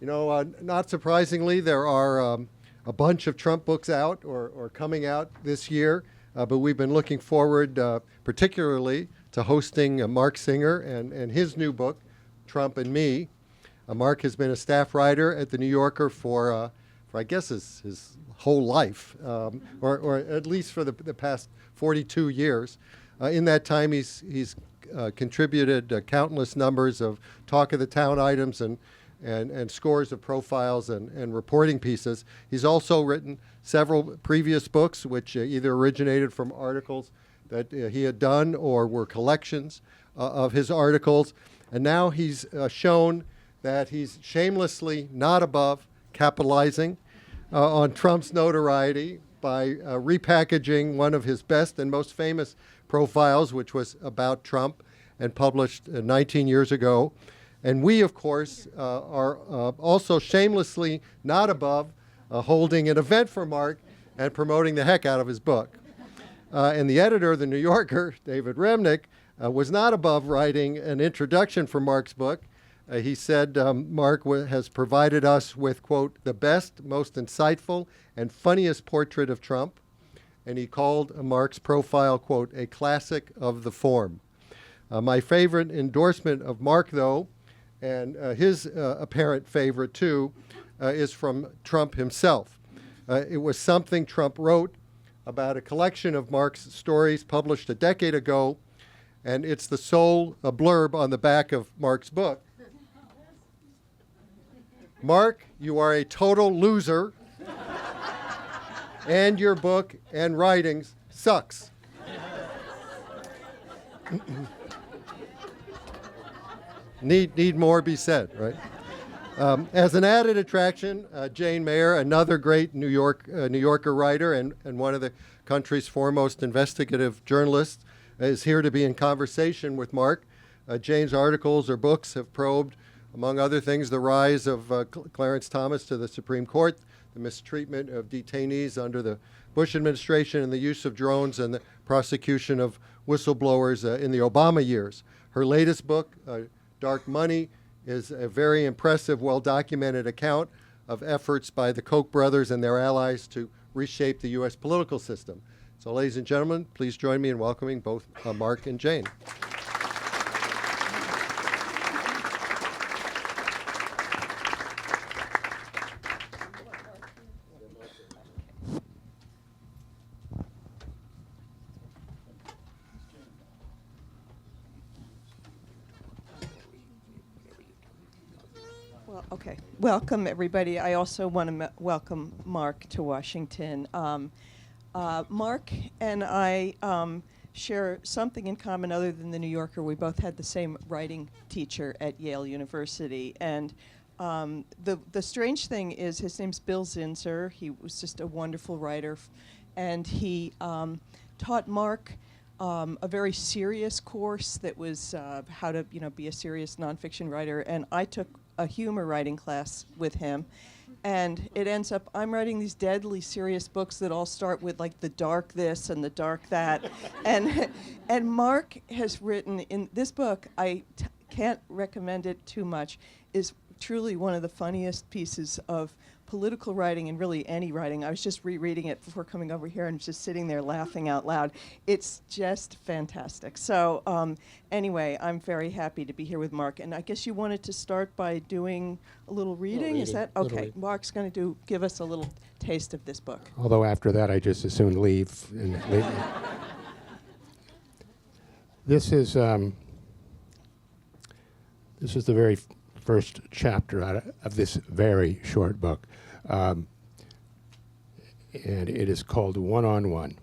Not surprisingly, there are a bunch of Trump books out or coming out this year, but we've been looking forward particularly to hosting Mark Singer and his new book, Trump and Me. Mark has been a staff writer at The New Yorker for I guess, his whole life, or at least for the past 42 years. In that time, he's contributed countless numbers of talk of the town items and scores of profiles and reporting pieces. He's also written several previous books, which either originated from articles that he had done or were collections of his articles. And now he's shown that he's shamelessly not above capitalizing on Trump's notoriety by repackaging one of his best and most famous profiles, which was about Trump and published 19 years ago. And we, of course, are also shamelessly not above holding an event for Mark and promoting the heck out of his book. And the editor of The New Yorker, David Remnick, was not above writing an introduction for Mark's book. He said Mark has provided us with, quote, the best, most insightful, and funniest portrait of Trump. And he called Mark's profile, quote, a classic of the form. My favorite endorsement of Mark, though, and his apparent favorite, too, is from Trump himself. It was something Trump wrote about a collection of Mark's stories published a decade ago, and it's the sole blurb on the back of Mark's book. Mark, you are a total loser, and your book and writings sucks. Need more be said, right? As an added attraction, Jane Mayer, another great New Yorker writer and one of the country's foremost investigative journalists, is here to be in conversation with Mark. Jane's articles or books have probed, among other things, the rise of Clarence Thomas to the Supreme Court, the mistreatment of detainees under the Bush administration, and the use of drones and the prosecution of whistleblowers in the Obama years. Her latest book, Dark Money, is a very impressive, well-documented account of efforts by the Koch brothers and their allies to reshape the U.S. political system. So, ladies and gentlemen, please join me in welcoming both Mark and Jane. Okay, welcome everybody. I also want to welcome Mark to Washington. Mark and I share something in common other than The New Yorker. We both had the same writing teacher at Yale University. And the strange thing is his name's Bill Zinser. He was just a wonderful writer. And he taught Mark a very serious course that was how to be a serious nonfiction writer. And I took a humor writing class with him, and it ends up I'm writing these deadly serious books that all start with like the dark this and the dark that, and Mark has written in this book. I can't recommend it too much. Is truly one of the funniest pieces of political writing and really any writing. I was just rereading it before coming over here and just sitting there laughing out loud. It's just fantastic. So anyway, I'm very happy to be here with Mark. And I guess you wanted to start by doing a little reading. Is that okay? Mark's going to give us a little taste of this book. Although after that, I just as soon leave. This is the very first chapter out of this very short book. And it is called One-on-One.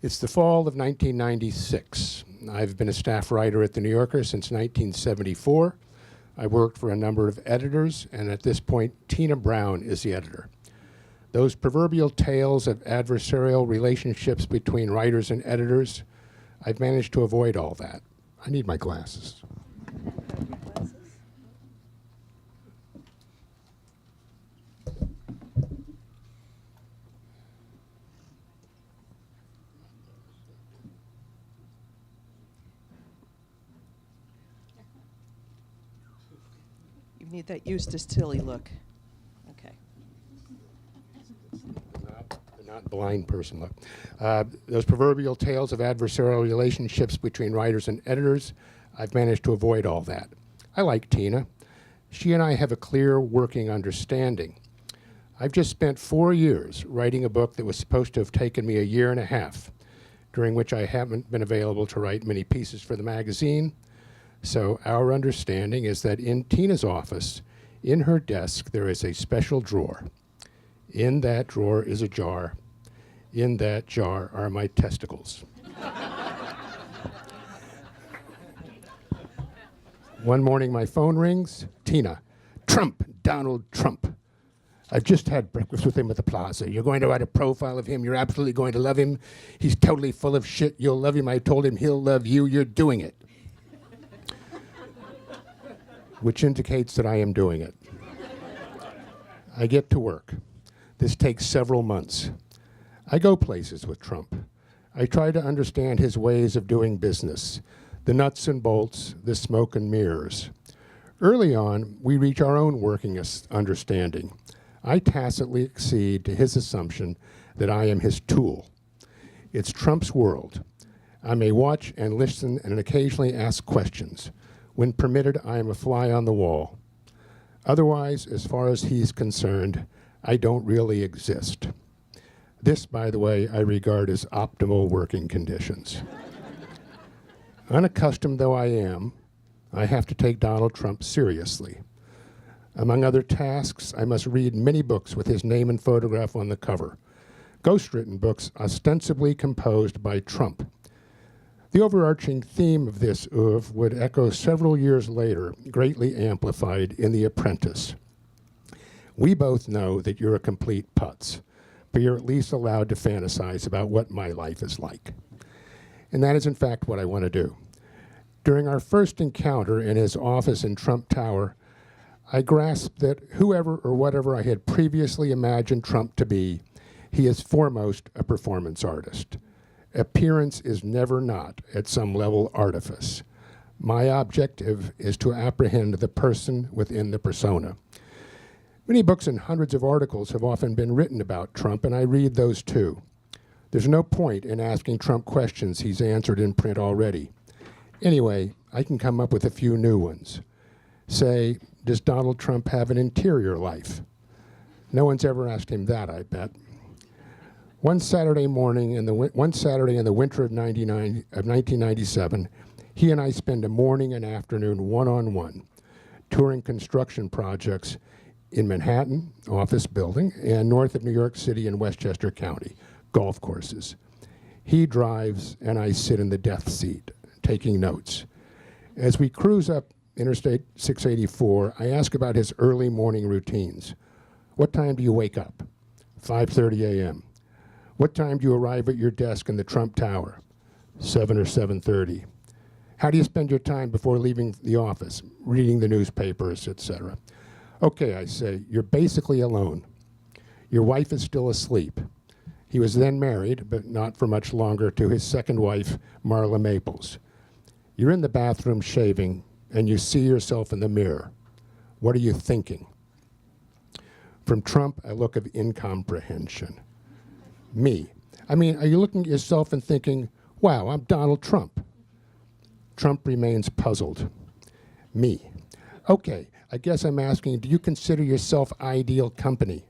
It's the fall of 1996. I've been a staff writer at The New Yorker since 1974. I worked for a number of editors, and at this point, Tina Brown is the editor. Those proverbial tales of adversarial relationships between writers and editors, I've managed to avoid all that. I need my glasses. need that Eustace Tilly look. Okay. The not blind person look. Those proverbial tales of adversarial relationships between writers and editors, I've managed to avoid all that. I like Tina. She and I have a clear working understanding. I've just spent 4 years writing a book that was supposed to have taken me a year and a half, during which I haven't been available to write many pieces for the magazine. So our understanding is that in Tina's office, in her desk, there is a special drawer. In that drawer is a jar. In that jar are my testicles. One morning my phone rings. Tina, Trump, Donald Trump. I've just had breakfast with him at the plaza. You're going to write a profile of him. You're absolutely going to love him. He's totally full of shit. You'll love him. I told him he'll love you. You're doing it. Which indicates that I am doing it. I get to work. This takes several months. I go places with Trump. I try to understand his ways of doing business, the nuts and bolts, the smoke and mirrors. Early on, we reach our own working understanding. I tacitly accede to his assumption that I am his tool. It's Trump's world. I may watch and listen and occasionally ask questions. When permitted, I am a fly on the wall. Otherwise, as far as he's concerned, I don't really exist. This, by the way, I regard as optimal working conditions. Unaccustomed though I am, I have to take Donald Trump seriously. Among other tasks, I must read many books with his name and photograph on the cover, ghostwritten books ostensibly composed by Trump. The overarching theme of this oeuvre would echo several years later, greatly amplified in The Apprentice. We both know that you're a complete putz, but you're at least allowed to fantasize about what my life is like. And that is in fact what I want to do. During our first encounter in his office in Trump Tower, I grasped that whoever or whatever I had previously imagined Trump to be, he is foremost a performance artist. Appearance is never not, at some level, artifice. My objective is to apprehend the person within the persona. Many books and hundreds of articles have often been written about Trump, and I read those too. There's no point in asking Trump questions he's answered in print already. Anyway, I can come up with a few new ones. Say, does Donald Trump have an interior life? No one's ever asked him that, I bet. One Saturday in the winter of 1997, he and I spend a morning and afternoon one-on-one, touring construction projects in Manhattan, office building, and north of New York City in Westchester County, golf courses. He drives, and I sit in the death seat, taking notes. As we cruise up Interstate 684, I ask about his early morning routines. What time do you wake up? 5:30 a.m. What time do you arrive at your desk in the Trump Tower? 7 or 7:30. How do you spend your time before leaving the office? Reading the newspapers, etc. Okay, I say, you're basically alone. Your wife is still asleep. He was then married, but not for much longer, to his second wife, Marla Maples. You're in the bathroom shaving, and you see yourself in the mirror. What are you thinking? From Trump, a look of incomprehension. Me. I mean, are you looking at yourself and thinking, wow, I'm Donald Trump? Trump remains puzzled. Me. Okay, I guess I'm asking, do you consider yourself ideal company?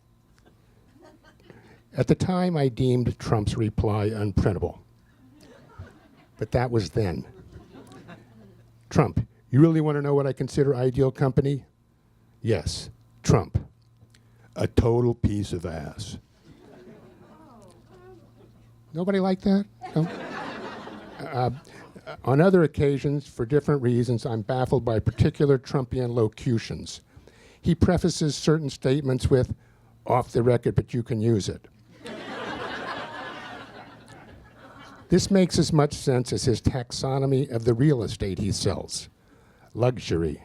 At the time, I deemed Trump's reply unprintable. But that was then. Trump, you really want to know what I consider ideal company? Yes, Trump. A total piece of ass. Nobody like that? No? On other occasions, for different reasons, I'm baffled by particular Trumpian locutions. He prefaces certain statements with, off the record, but you can use it. This makes as much sense as his taxonomy of the real estate he sells. Luxury,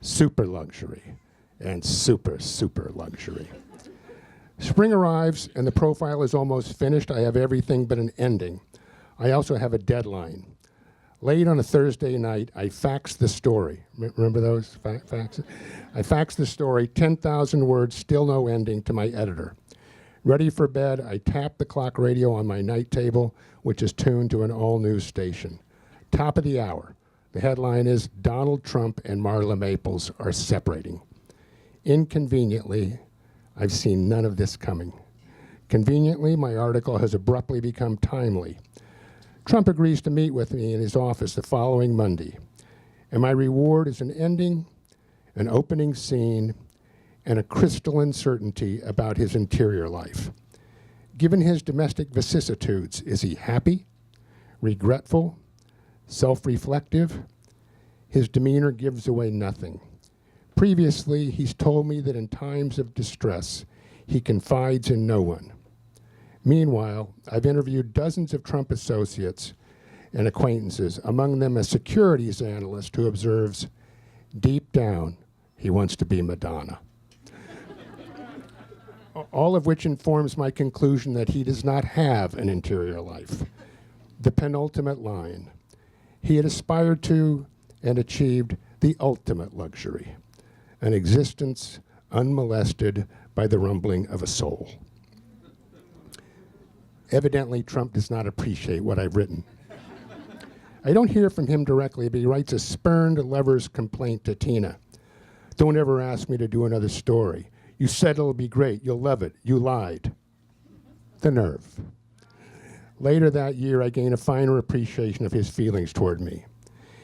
super luxury, and super, super luxury. Spring arrives, and the profile is almost finished. I have everything but an ending. I also have a deadline. Late on a Thursday night, I faxed the story. Remember those faxes? I faxed the story, 10,000 words, still no ending, to my editor. Ready for bed, I tapped the clock radio on my night table, which is tuned to an all-news station. Top of the hour. The headline is, Donald Trump and Marla Maples are separating. Inconveniently, I've seen none of this coming. Conveniently, my article has abruptly become timely. Trump agrees to meet with me in his office the following Monday, and my reward is an ending, an opening scene, and a crystalline certainty about his interior life. Given his domestic vicissitudes, is he happy, regretful, self-reflective? His demeanor gives away nothing. Previously, he's told me that in times of distress, he confides in no one. Meanwhile, I've interviewed dozens of Trump associates and acquaintances, among them a securities analyst who observes, deep down, he wants to be Madonna. All of which informs my conclusion that he does not have an interior life. The penultimate line. He had aspired to and achieved the ultimate luxury, an existence unmolested by the rumbling of a soul. Evidently, Trump does not appreciate what I've written. I don't hear from him directly, but he writes a spurned lover's complaint to Tina. Don't ever ask me to do another story. You said it'll be great. You'll love it. You lied. The nerve. Later that year, I gain a finer appreciation of his feelings toward me.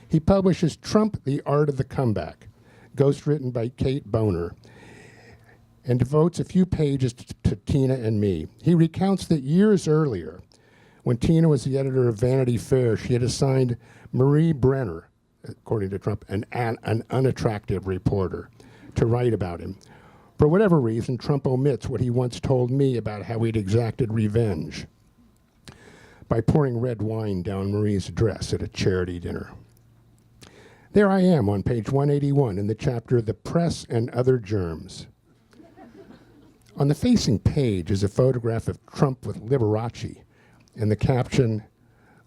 He publishes Trump, The Art of the Comeback, ghostwritten by Kate Boner, and devotes a few pages to Tina and me. He recounts that years earlier, when Tina was the editor of Vanity Fair, she had assigned Marie Brenner, according to Trump, an unattractive reporter, to write about him. For whatever reason, Trump omits what he once told me about how he'd exacted revenge by pouring red wine down Marie's dress at a charity dinner. There I am on page 181 in the chapter The Press and Other Germs. On the facing page is a photograph of Trump with Liberace, and the caption,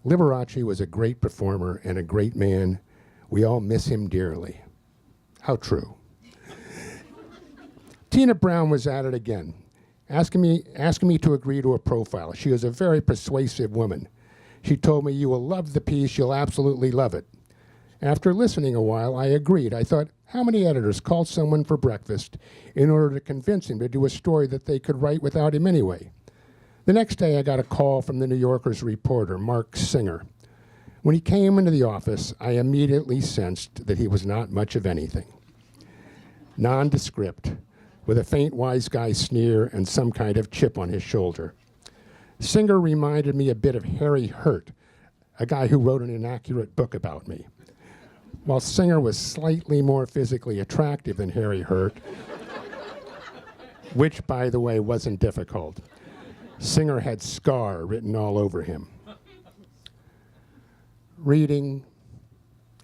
Liberace was a great performer and a great man. We all miss him dearly. How true. Tina Brown was at it again, asking me to agree to a profile. She is a very persuasive woman. She told me, you will love the piece, you'll absolutely love it. After listening a while, I agreed. I thought, how many editors called someone for breakfast in order to convince him to do a story that they could write without him anyway? The next day, I got a call from the New Yorker's reporter, Mark Singer. When he came into the office, I immediately sensed that he was not much of anything. Nondescript, with a faint wise guy sneer and some kind of chip on his shoulder. Singer reminded me a bit of Harry Hurt, a guy who wrote an inaccurate book about me. While Singer was slightly more physically attractive than Harry Hurt, which, by the way, wasn't difficult, Singer had scar written all over him. Reading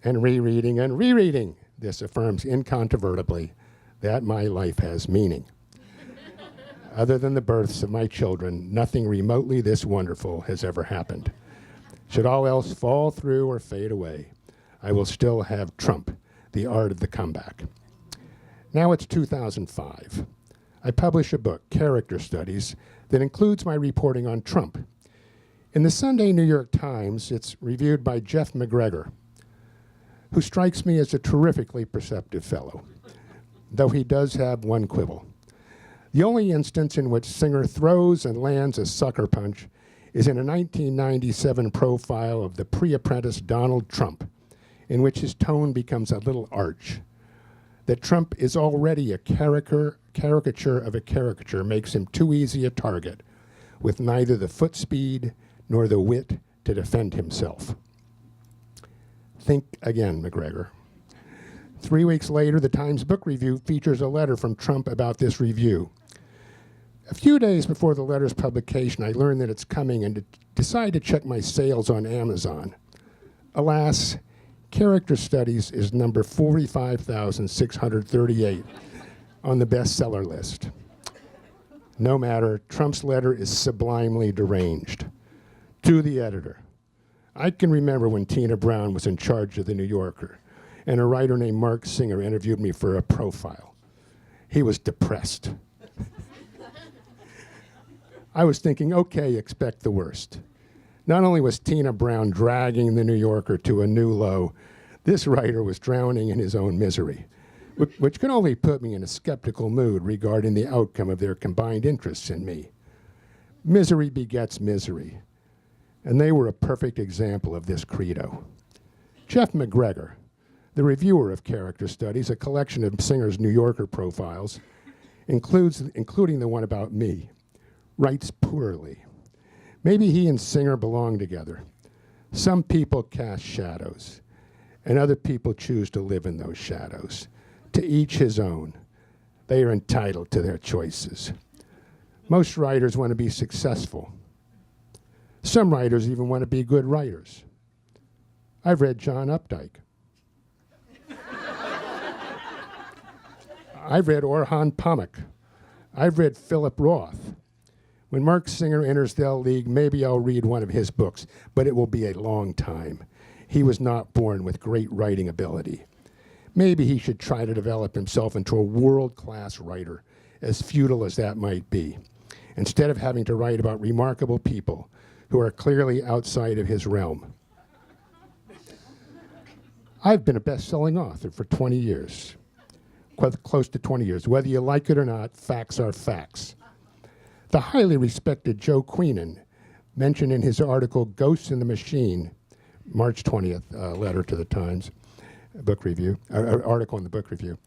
and rereading and rereading, this affirms incontrovertibly that my life has meaning. Other than the births of my children, nothing remotely this wonderful has ever happened. Should all else fall through or fade away, I will still have Trump, The Art of the Comeback. Now it's 2005. I publish a book, Character Studies, that includes my reporting on Trump. In the Sunday New York Times, it's reviewed by Jeff McGregor, who strikes me as a terrifically perceptive fellow, though he does have one quibble. The only instance in which Singer throws and lands a sucker punch is in a 1997 profile of the pre-apprentice Donald Trump, in which his tone becomes a little arch. That Trump is already a caricature of a caricature makes him too easy a target, with neither the foot speed nor the wit to defend himself. Think again, McGregor. 3 weeks later, the Times Book Review features a letter from Trump about this review. A few days before the letter's publication, I learned that it's coming and decide to check my sales on Amazon. Alas, Character Studies is number 45,638 on the bestseller list. No matter, Trump's letter is sublimely deranged. To the editor, I can remember when Tina Brown was in charge of The New Yorker, and a writer named Mark Singer interviewed me for a profile. He was depressed. I was thinking, okay, expect the worst. Not only was Tina Brown dragging The New Yorker to a new low, this writer was drowning in his own misery, which could only put me in a skeptical mood regarding the outcome of their combined interests in me. Misery begets misery, and they were a perfect example of this credo. Jeff McGregor, the reviewer of Character Studies, a collection of Singer's New Yorker profiles, including the one about me, writes poorly. Maybe he and Singer belong together. Some people cast shadows, and other people choose to live in those shadows. To each his own. They are entitled to their choices. Most writers want to be successful. Some writers even want to be good writers. I've read John Updike. I've read Orhan Pamuk. I've read Philip Roth. When Mark Singer enters the league, maybe I'll read one of his books, but it will be a long time. He was not born with great writing ability. Maybe he should try to develop himself into a world-class writer, as futile as that might be, instead of having to write about remarkable people who are clearly outside of his realm. I've been a best-selling author for 20 years, close to 20 years. Whether you like it or not, facts are facts. The highly respected Joe Queenan mentioned in his article, Ghosts in the Machine, March 20th, letter to the Times, book review, article in the book review.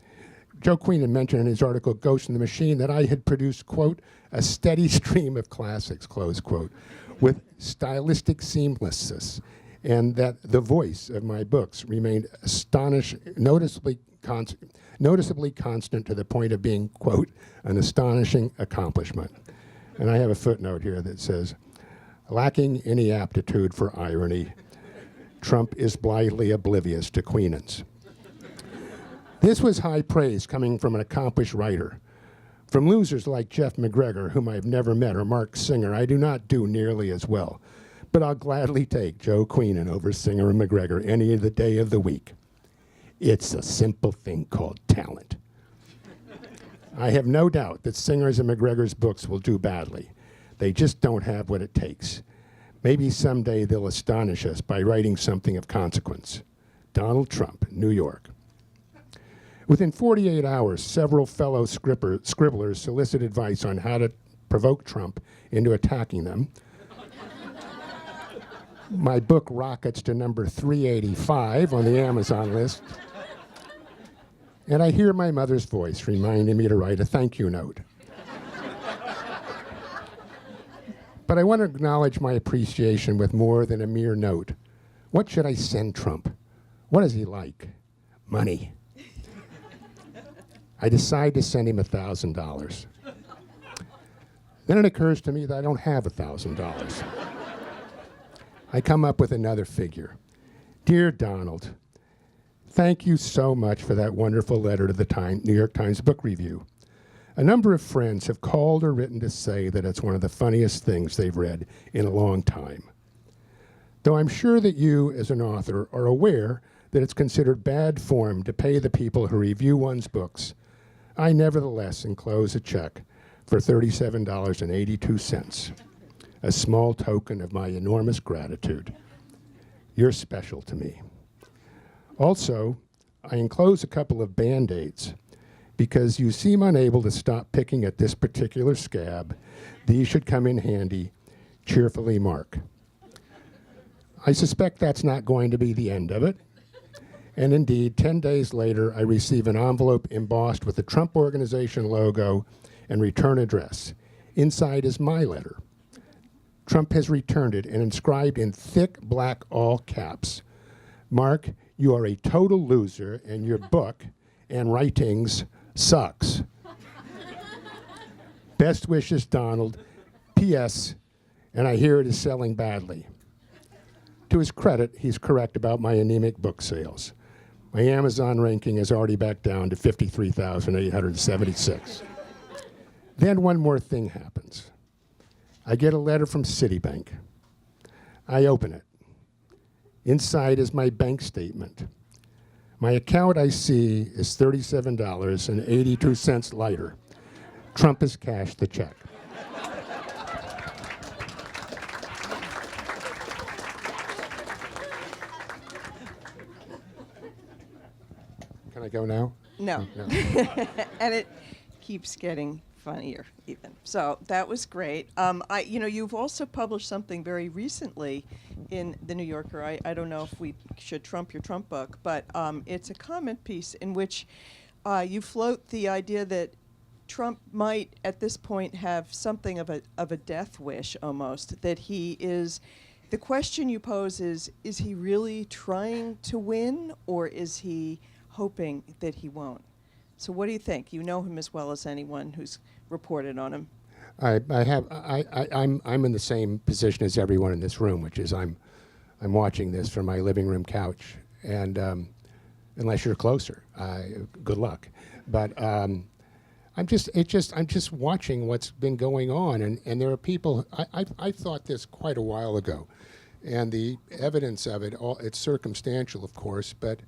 Joe Queenan mentioned in his article, Ghosts in the Machine, that I had produced, quote, a steady stream of classics, close quote, with stylistic seamlessness, and that the voice of my books remained noticeably constant to the point of being, quote, an astonishing accomplishment. And I have a footnote here that says, lacking any aptitude for irony, Trump is blithely oblivious to Queenan's. This was high praise coming from an accomplished writer. From losers like Jeff McGregor, whom I've never met, or Mark Singer, I do not do nearly as well. But I'll gladly take Joe Queenan over Singer and McGregor any of the day of the week. It's a simple thing called talent. I have no doubt that Singer's and McGregor's books will do badly. They just don't have what it takes. Maybe someday they'll astonish us by writing something of consequence. Donald Trump, New York. Within 48 hours, several fellow scribblers solicit advice on how to provoke Trump into attacking them. My book rockets to number 385 on the Amazon list. And I hear my mother's voice reminding me to write a thank you note. But I want to acknowledge my appreciation with more than a mere note. What should I send Trump? What is he like? Money. I decide to send him $1,000. Then it occurs to me that I don't have $1,000. I come up with another figure. Dear Donald, thank you so much for that wonderful letter to the New York Times Book Review. A number of friends have called or written to say that it's one of the funniest things they've read in a long time. Though I'm sure that you, as an author, are aware that it's considered bad form to pay the people who review one's books, I nevertheless enclose a check for $37.82, a small token of my enormous gratitude. You're special to me. Also, I enclose a couple of Band-Aids. Because you seem unable to stop picking at this particular scab, these should come in handy. Cheerfully, Mark. I suspect that's not going to be the end of it. And indeed, 10 days later, I receive an envelope embossed with the Trump Organization logo and return address. Inside is my letter. Trump has returned it and inscribed in thick black all caps, Mark, you are a total loser and your book and writings sucks. Best wishes, Donald. P.S. And I hear it is selling badly. To his credit, he's correct about my anemic book sales. My Amazon ranking is already back down to 53,876. Then one more thing happens. I get a letter from Citibank. I open it. Inside is my bank statement. My account, I see, is $37.82 lighter. Trump has cashed the check. Can I go now? No. No. And it keeps getting funnier even. So that was great. You've also published something very recently in the New Yorker. I don't know if we should trump your Trump book, but it's a comment piece in which you float the idea that Trump might, at this point, have something of a death wish almost, that he is. The question you pose is he really trying to win, or is he hoping that he won't? So what do you think? You know him as well as anyone who's reported on him. I'm in the same position as everyone in this room, which is I'm watching this from my living room couch, and unless you're closer, good luck. But I'm just watching what's been going on, and there are people. I thought this quite a while ago, and the evidence of it, it's circumstantial, of course, but.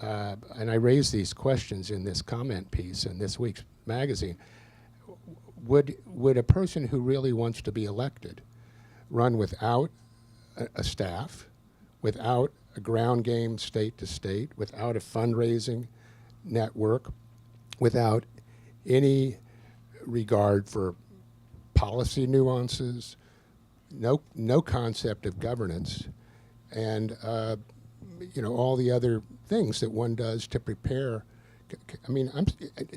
And I raised these questions in this comment piece in this week's magazine. Would a person who really wants to be elected run without a staff, without a ground game state to state, without a fundraising network, without any regard for policy nuances, no concept of governance, and all the other things that one does to prepare? I mean,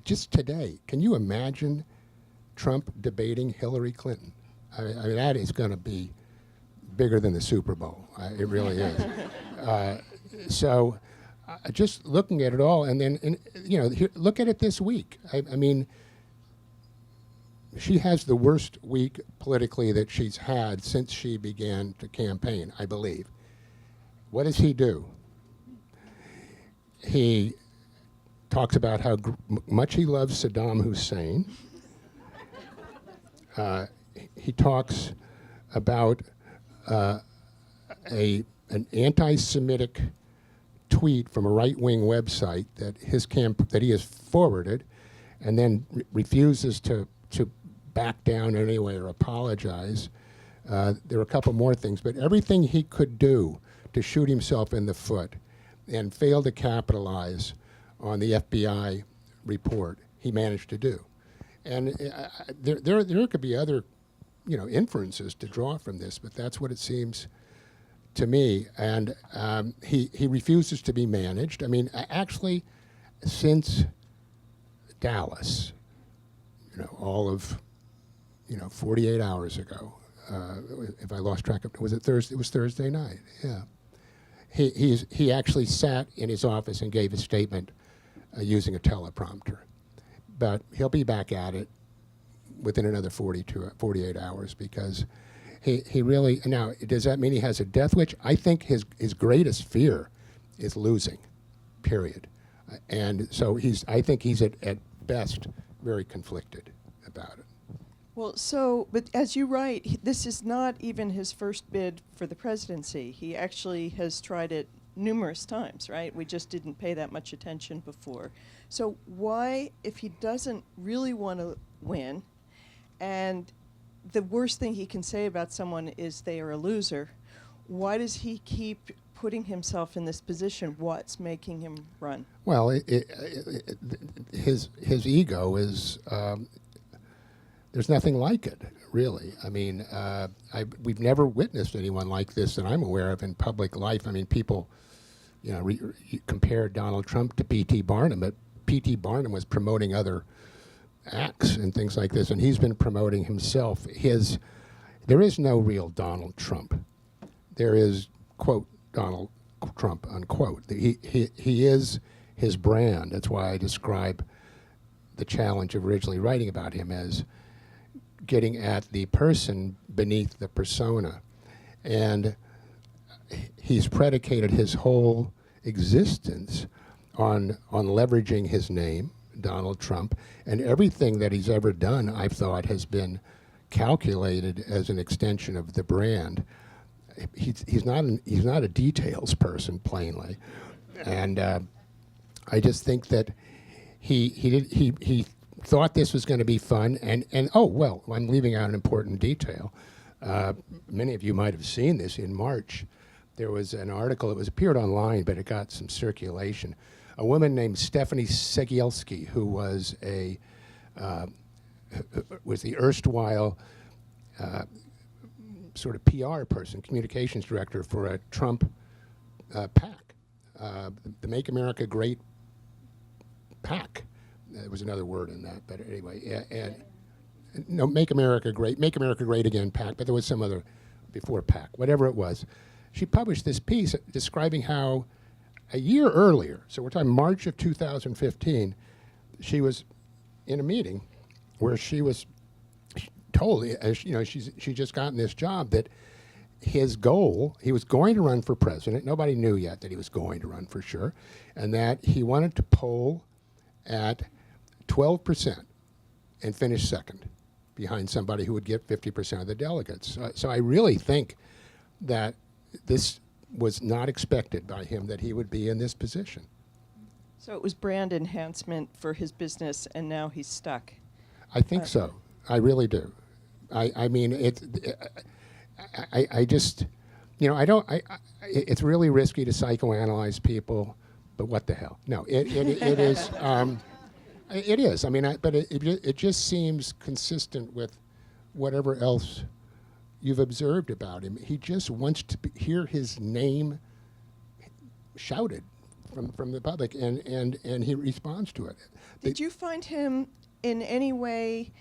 just today, can you imagine Trump debating Hillary Clinton? I mean, that is going to be bigger than the Super Bowl. It really is. So just looking at it all, and then, look at it this week. I mean, she has the worst week politically that she's had since she began to campaign, I believe. What does he do? He talks about how much he loves Saddam Hussein. He talks about an anti-Semitic tweet from a right-wing website that that he has forwarded, and then refuses to back down anyway or apologize. There are a couple more things, but everything he could do to shoot himself in the foot and fail to capitalize on the FBI report, he managed to do. And there could be other, inferences to draw from this, but that's what it seems to me. And he refuses to be managed. I mean, actually, since Dallas, all of, 48 hours ago, if I lost track of, was it Thursday? It was Thursday night, yeah. He actually sat in his office and gave a statement using a teleprompter. But he'll be back at it within another 48 hours because he really, now, does that mean he has a death wish? I think his greatest fear is losing, period. And so I think he's at best very conflicted about it. Well, but as you write, this is not even his first bid for the presidency. He actually has tried it numerous times, right? We just didn't pay that much attention before. So why, if he doesn't really want to win, and the worst thing he can say about someone is they are a loser, why does he keep putting himself in this position? What's making him run? Well, his ego is... there's nothing like it, really. I mean, we've never witnessed anyone like this that I'm aware of in public life. I mean, people, you compare Donald Trump to P.T. Barnum, but P.T. Barnum was promoting other acts and things like this, and he's been promoting himself. There is no real Donald Trump. There is, quote, Donald Trump, unquote. He is his brand. That's why I describe the challenge of originally writing about him as getting at the person beneath the persona. And he's predicated his whole existence on leveraging his name, Donald Trump, and everything that he's ever done, I've thought, has been calculated as an extension of the brand. he's not a details person, plainly, and I just think that he thought this was going to be fun, and oh well, I'm leaving out an important detail. Many of you might have seen this in March. There was an article, it was appeared online, but it got some circulation. A woman named Stephanie Segielski, who was the erstwhile sort of PR person, communications director for a Trump PAC, the Make America Great PAC. There was another word in that, but anyway, no, Make America Great Again PAC, but there was some other before PAC, whatever it was. She published this piece describing how a year earlier, so we're talking March of 2015, she was in a meeting where she was told, as you know, she just gotten this job, that his goal, he was going to run for president. Nobody knew yet that he was going to run for sure, and that he wanted to poll at 12% and finish second behind somebody who would get 50% of the delegates. So I really think that this was not expected by him, that he would be in this position. So it was brand enhancement for his business, and now he's stuck. I think so. I really do. I mean, I just, you know, it's really risky to psychoanalyze people, but what the hell? No, it is. It is. I mean, but it just seems consistent with whatever else you've observed about him. He just wants to hear his name shouted from the public, and he responds to it. Did you find him in any way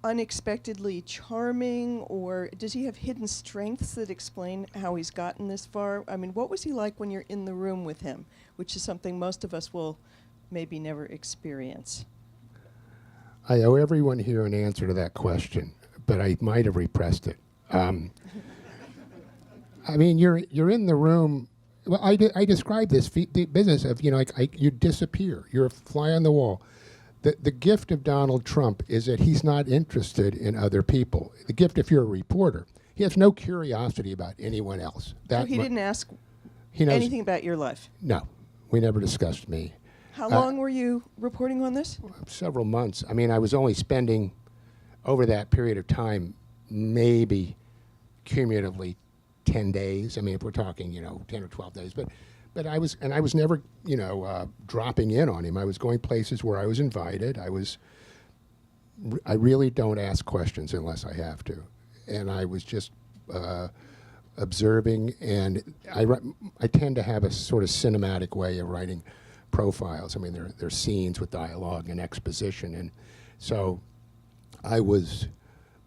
unexpectedly charming, or does he have hidden strengths that explain how he's gotten this far? I mean, what was he like when you're in the room with him, which is something most of us will maybe never experience? I owe everyone here an answer to that question, but I might have repressed it. I mean, you're in the room. Well, I describe this the business of, you know, like you disappear. You're a fly on the wall. The gift of Donald Trump is that he's not interested in other people. The gift, if you're a reporter, he has no curiosity about anyone else. So he didn't ask anything about your life? No, we never discussed me. How long were you reporting on this? Several months. I mean, I was only spending, over that period of time, maybe cumulatively 10 days. I mean, if we're talking, you know, 10 or 12 days. But I was never, you know, dropping in on him. I was going places where I was invited. I really don't ask questions unless I have to. And I was just observing, and I tend to have a sort of cinematic way of writing profiles. I mean, there are scenes with dialogue and exposition, and so I was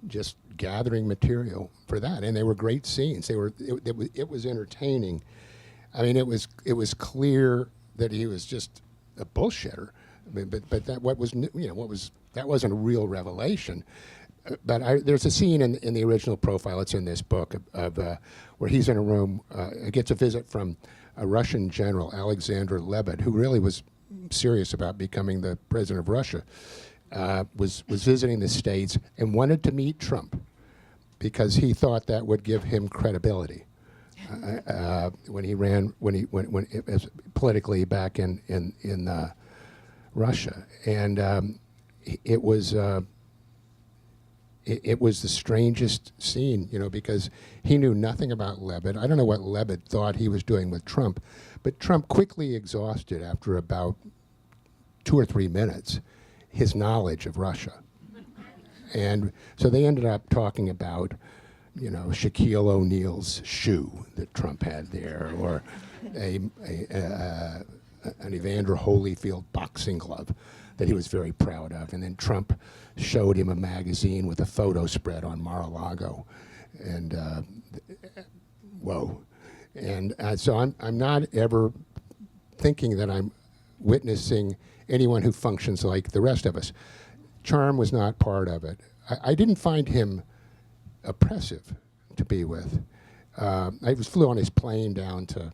just gathering material for that, and they were great scenes. It was entertaining. I mean, it was clear that he was just a bullshitter. I mean, but that that wasn't a real revelation. But there's a scene in the original profile. It's in this book of where he's in a room, gets a visit from a Russian general, Alexander Lebed, who really was serious about becoming the president of Russia, was visiting the States and wanted to meet Trump because he thought that would give him credibility when he ran politically back in Russia, and it was the strangest scene, you know, because he knew nothing about Lebed. I don't know what Lebed thought he was doing with Trump, but Trump quickly exhausted, after about 2 or 3 minutes, his knowledge of Russia. And so they ended up talking about, you know, Shaquille O'Neal's shoe that Trump had there, or an Evander Holyfield boxing glove that he was very proud of. And then Trump showed him a magazine with a photo spread on Mar-a-Lago, and whoa. And so I'm not ever thinking that I'm witnessing anyone who functions like the rest of us. Charm was not part of it. I didn't find him oppressive to be with. I flew on his plane down to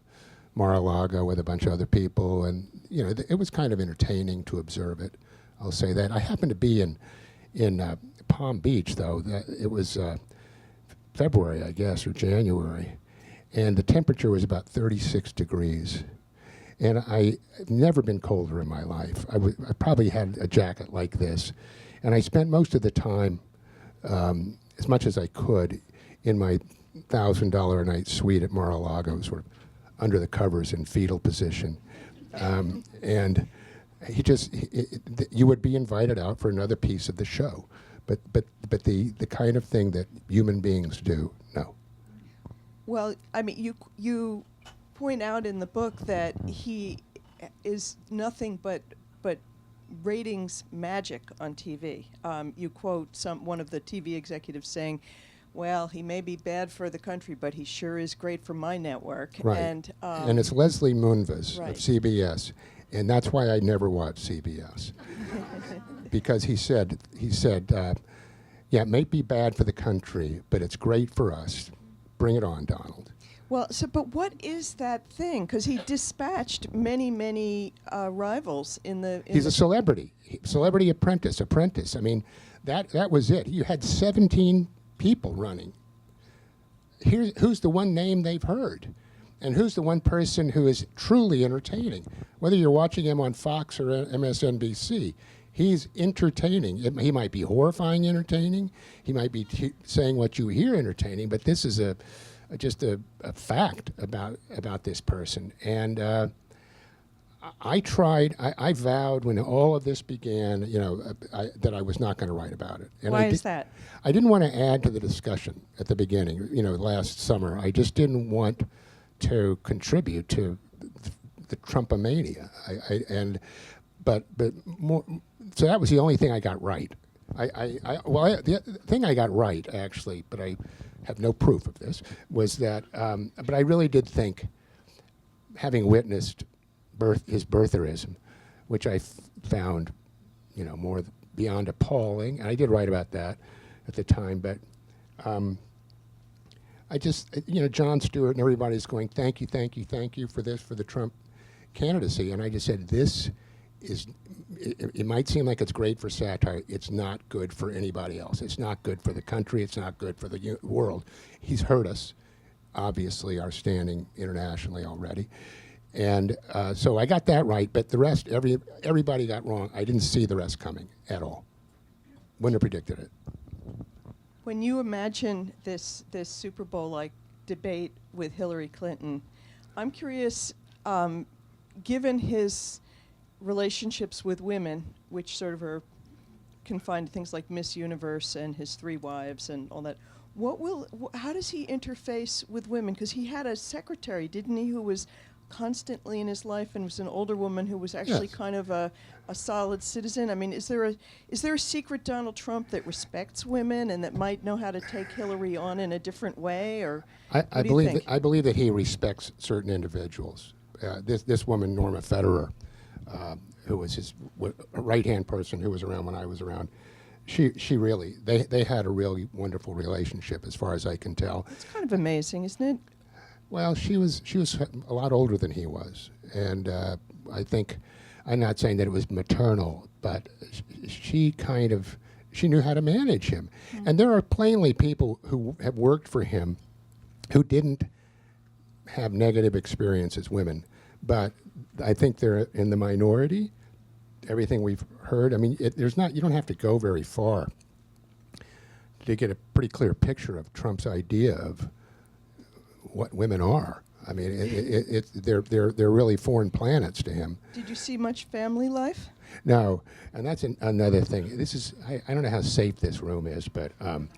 Mar-a-Lago with a bunch of other people, and you know, it was kind of entertaining to observe it. I'll say that. I happened to be in Palm Beach, though. It was February, I guess, or January, and the temperature was about 36 degrees. And I've never been colder in my life. I probably had a jacket like this. And I spent most of the time, as much as I could, in my $1,000 a night suite at Mar-a-Lago, sort of under the covers in fetal position. And you would be invited out for another piece of the show. But the kind of thing that human beings do, no. Well, I mean, you point out in the book that he is nothing but ratings magic on TV. You quote one of the TV executives saying, "Well, he may be bad for the country, but he sure is great for my network." Right. And it's Leslie Moonves right. of CBS, and that's why I never watched CBS, because he said, yeah, it may be bad for the country, but it's great for us. Bring it on, Donald. Well, but what is that thing? Because he dispatched many rivals in the. He's a celebrity, celebrity apprentice. I mean, that was it. You had 17 people running. Who's the one name they've heard, and who's the one person who is truly entertaining? Whether you're watching him on Fox or MSNBC, he's entertaining. He might be horrifying entertaining. He might be saying what you hear entertaining, but this is just a fact about this person. And I vowed when all of this began, that I was not going to write about it. And why is that? I didn't want to add to the discussion at the beginning, last summer. I just didn't want to contribute to the Trumpomania. So that was the only thing I got right. The thing I got right, actually, but I have no proof of this, was that, but I really did think, having witnessed his birtherism, which I found, more beyond appalling, and I did write about that at the time, but I just, Jon Stewart and everybody's going, thank you for this, for the Trump candidacy, and I just said, this is, it might seem like it's great for satire. It's not good for anybody else. It's not good for the country. It's not good for the world. He's hurt us, obviously, our standing internationally already. And so I got that right, but the rest, everybody got wrong. I didn't see the rest coming at all. Wouldn't have predicted it. When you imagine this Super Bowl-like debate with Hillary Clinton, I'm curious, given his relationships with women, which sort of are confined to things like Miss Universe and his 3 wives and all that, how does he interface with women? Because he had a secretary, didn't he, who was constantly in his life and was an older woman who was actually Yes. kind of a solid citizen. I mean, is there a secret Donald Trump that respects women and that might know how to take Hillary on in a different way? Or I believe that he respects certain individuals. This woman, Norma Federer, who was his right-hand person who was around when I was around, she really, they had a really wonderful relationship as far as I can tell. It's kind of amazing, isn't it? Well, she was a lot older than he was, and I think, I'm not saying that it was maternal, but she knew how to manage him. Mm-hmm. And there are plainly people who have worked for him who didn't have negative experiences, women, but I think they're in the minority. Everything we've heard, I mean, you don't have to go very far to get a pretty clear picture of Trump's idea of what women are. I mean, they're really foreign planets to him. Did you see much family life? No, and that's another thing. This is, I don't know how safe this room is, but I've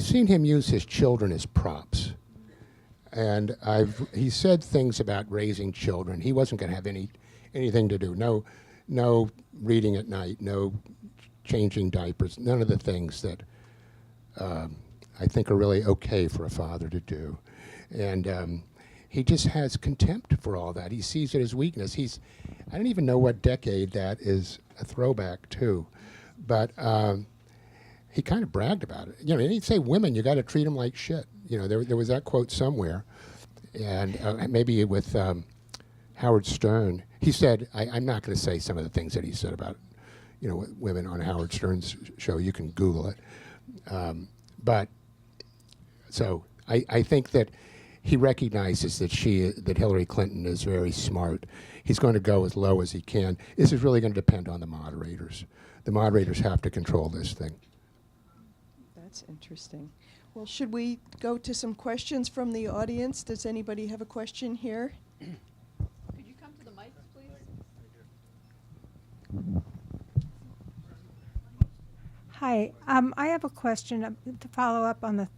seen him use his children as props. And he said things about raising children. He wasn't going to have anything to do. No reading at night, no changing diapers, none of the things that I think are really okay for a father to do. And he just has contempt for all that. He sees it as weakness. I don't even know what decade that is a throwback to, but he kind of bragged about it. He'd say, women, you got to treat them like shit. There was that quote somewhere, and maybe with Howard Stern. He said, I'm not going to say some of the things that he said about, women on Howard Stern's show. You can Google it. But so I think that he recognizes that Hillary Clinton is very smart. He's going to go as low as he can. This is really going to depend on the moderators. The moderators have to control this thing. That's interesting. Well, should we go to some questions from the audience? Does anybody have a question here? Could you come to the mic, please? Hi, I have a question to follow up on the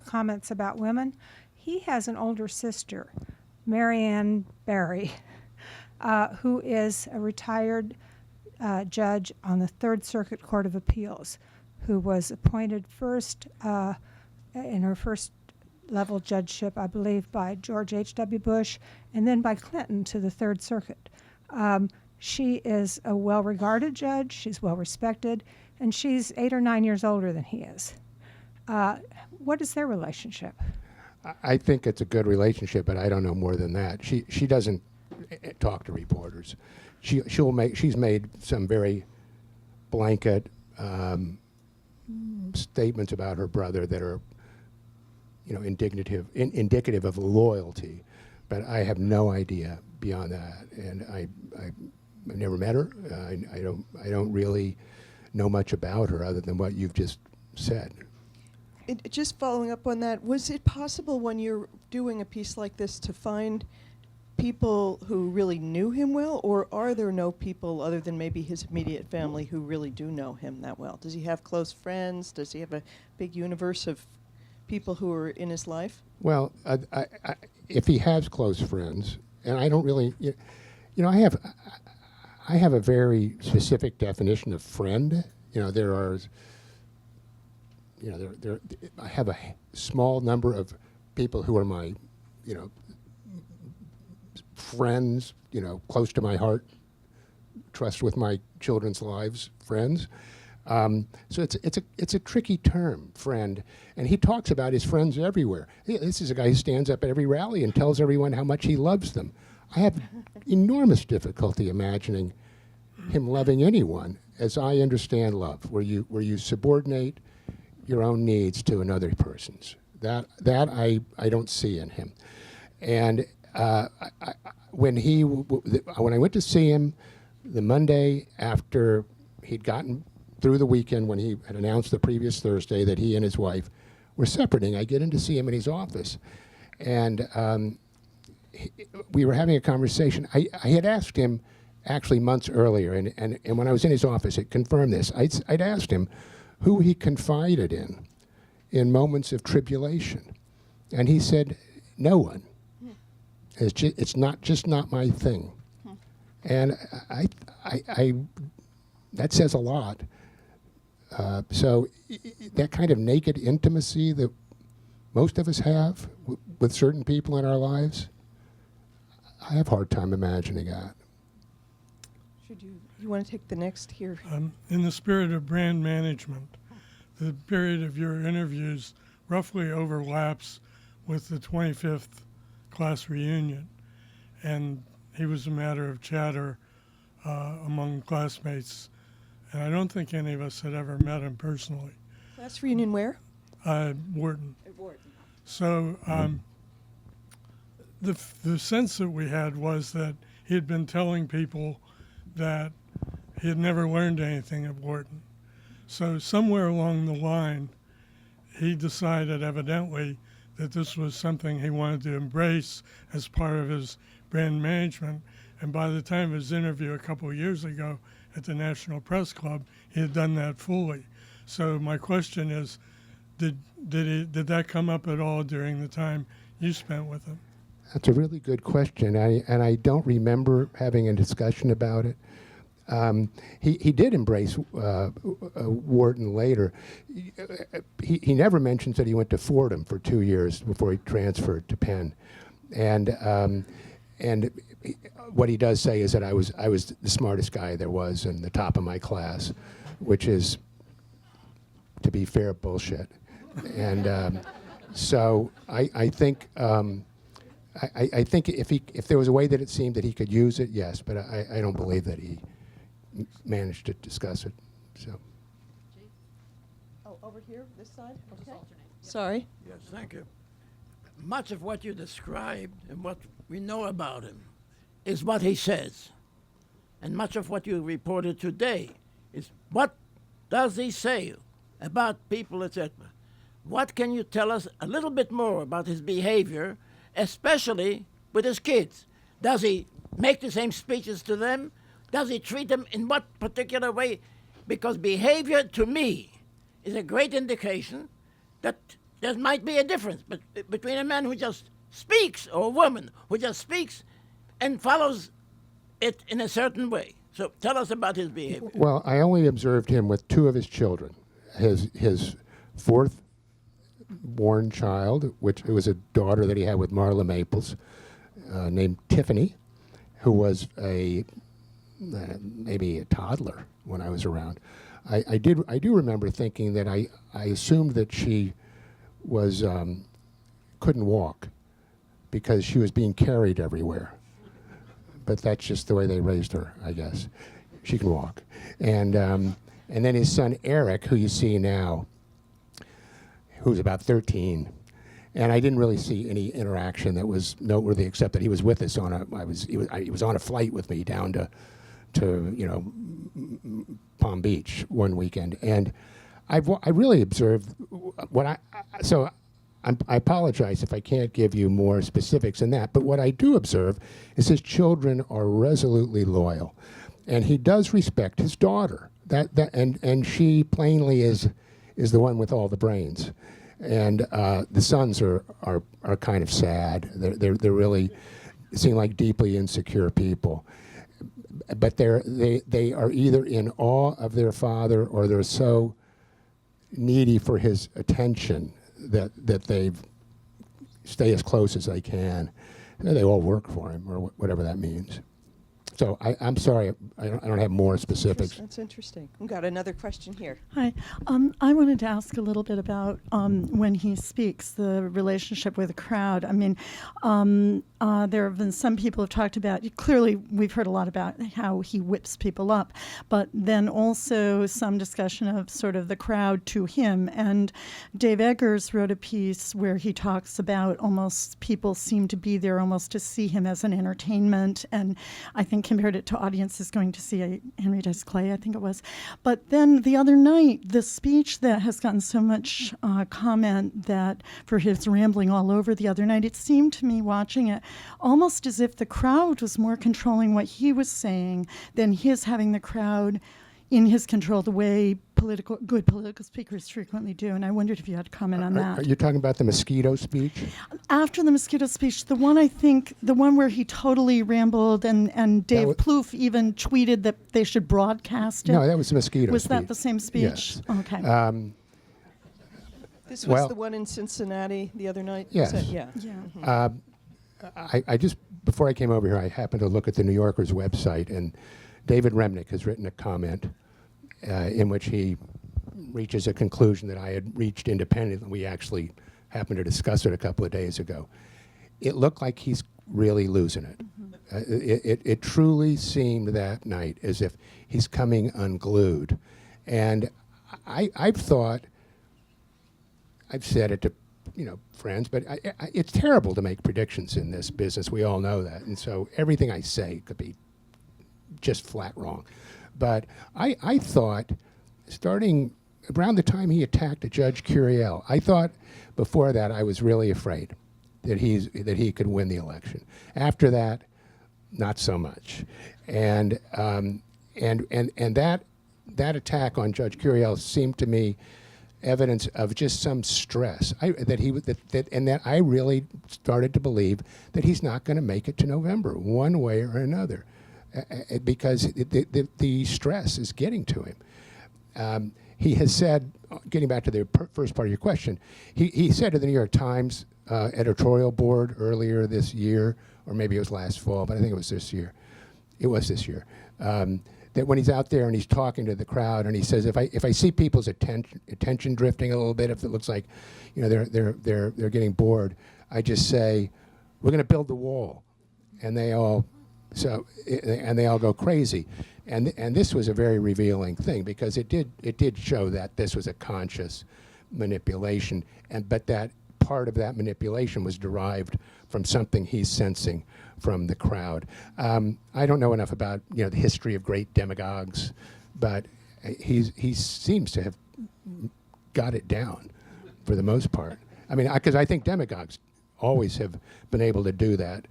comments about women. He has an older sister, Marianne Barry, who is a retired judge on the Third Circuit Court of Appeals, who was appointed first in her first level judgeship, I believe, by George H.W. Bush, and then by Clinton to the Third Circuit. She is a well-regarded judge, she's well-respected, and she's 8 or 9 years older than he is. What is their relationship? I think it's a good relationship, but I don't know more than that. She doesn't talk to reporters. She's made some very blanket statements about her brother that are, indicative of loyalty, but I have no idea beyond that, and I've never met her. I don't really know much about her other than what you've just said. Just following up on that, was it possible when you're doing a piece like this to find people who really knew him well, or are there no people other than maybe his immediate family who really do know him that well? Does he have close friends? Does he have a big universe of people who are in his life? Well, if he has close friends, and I don't really, I have a very specific definition of friend. There are. I have a small number of people who are my, friends, close to my heart, trust with my children's lives, friends. So it's a tricky term, friend, and he talks about his friends everywhere. This is a guy who stands up at every rally and tells everyone how much he loves them. I have enormous difficulty imagining him loving anyone as I understand love, where you subordinate your own needs to another person's. That I don't see in him. And when I went to see him the Monday after he'd gotten through the weekend, when he had announced the previous Thursday that he and his wife were separating, I get in to see him in his office, and we were having a conversation. I had asked him actually months earlier, and when I was in his office, it confirmed this. I'd asked him who he confided in moments of tribulation, and he said, no one. It's not my thing. And I that says a lot. So that kind of naked intimacy that most of us have with certain people in our lives, I have a hard time imagining that. Should you want to take the next here? In the spirit of brand management, the period of your interviews roughly overlaps with the 25th class reunion, and he was a matter of chatter among classmates, and I don't think any of us had ever met him personally. Class reunion where? Wharton. At Wharton. So the sense that we had was that he had been telling people that he had never learned anything at Wharton. So somewhere along the line, he decided evidently that this was something he wanted to embrace as part of his brand management. And by the time of his interview a couple of years ago at the National Press Club, he had done that fully. So my question is, did that come up at all during the time you spent with him? That's a really good question, and I don't remember having a discussion about it. He did embrace Wharton later. He never mentions that he went to Fordham for 2 years before he transferred to Penn, and what he does say is that I was the smartest guy there was and the top of my class, which is, to be fair, bullshit. And so I think. I think if there was a way that it seemed that he could use it, yes, but I don't believe that he managed to discuss it. So. over here, this side? Okay. Sorry. Yes, thank you. Much of what you described and what we know about him is what he says. And much of what you reported today is what does he say about people, etc. What can you tell us a little bit more about his behavior, especially with his kids? Does he make the same speeches to them? Does he treat them in what particular way? Because behavior, to me, is a great indication that there might be a difference between a man who just speaks or a woman who just speaks and follows it in a certain way. So tell us about his behavior. Well, I only observed him with two of his children. His fourth born child, which was a daughter that he had with Marla Maples, named Tiffany, who was maybe a toddler when I was around. I do remember thinking that I assumed that she was couldn't walk because she was being carried everywhere. But that's just the way they raised her, I guess. She can walk. And then his son Eric, who you see now, who's about 13. And I didn't really see any interaction that was noteworthy, except that he was with us he was on a flight with me down to Palm Beach one weekend. And I really observed I apologize if I can't give you more specifics than that, but what I do observe is his children are resolutely loyal, and he does respect his daughter. And she plainly is the one with all the brains, and the sons are kind of sad. They're really seem like deeply insecure people, but they are either in awe of their father or they're so needy for his attention that they stay as close as they can. They all work for him, or whatever that means. So I'm sorry, I don't have more specifics. That's interesting. We've got another question here. Hi. I wanted to ask a little bit about when he speaks, the relationship with the crowd. I mean, there have been some people have talked about, clearly we've heard a lot about how he whips people up, but then also some discussion of sort of the crowd to him. And Dave Eggers wrote a piece where he talks about almost people seem to be there almost to see him as an entertainment, and I think compared it to audiences going to see Henry Dice Clay, I think it was. But then the other night, the speech that has gotten so much comment that for his rambling all over the other night, it seemed to me watching it almost as if the crowd was more controlling what he was saying than his having the crowd in his control the way good political speakers frequently do. And I wondered if you had a comment on that. Are you talking about the mosquito speech? After the mosquito speech, the one where he totally rambled and Dave Plouffe even tweeted that they should broadcast it. No, that was the mosquito Was speech. that the same speech? Yes. Okay. This was the one in Cincinnati the other night? Yes. Yeah. Yeah. I just, before I came over here, I happened to look at the New Yorker's website, and David Remnick has written a comment in which he reaches a conclusion that I had reached independently. We actually happened to discuss it a couple of days ago. It looked like he's really losing it. It truly seemed that night as if he's coming unglued. And I've thought, I've said it to friends, but it's terrible to make predictions in this business. We all know that. And so everything I say could be just flat wrong. But I thought, starting around the time he attacked Judge Curiel, I thought before that I was really afraid that he could win the election. After that, not so much. And that attack on Judge Curiel seemed to me evidence of just some stress that I really started to believe that he's not going to make it to November one way or another. Because the stress is getting to him. He has said, getting back to the first part of your question, he said to the New York Times editorial board earlier this year, or maybe it was last fall, but I think it was this year. It was this year. That when he's out there and he's talking to the crowd, and he says, if I see people's attention drifting a little bit, if it looks like, they're getting bored, I just say, we're going to build the wall, and they all So, and they all go crazy, and this was a very revealing thing because it did show that this was a conscious manipulation, but that part of that manipulation was derived from something he's sensing from the crowd. I don't know enough about the history of great demagogues, but he seems to have got it down for the most part. I mean, because I think demagogues always have been able to do that,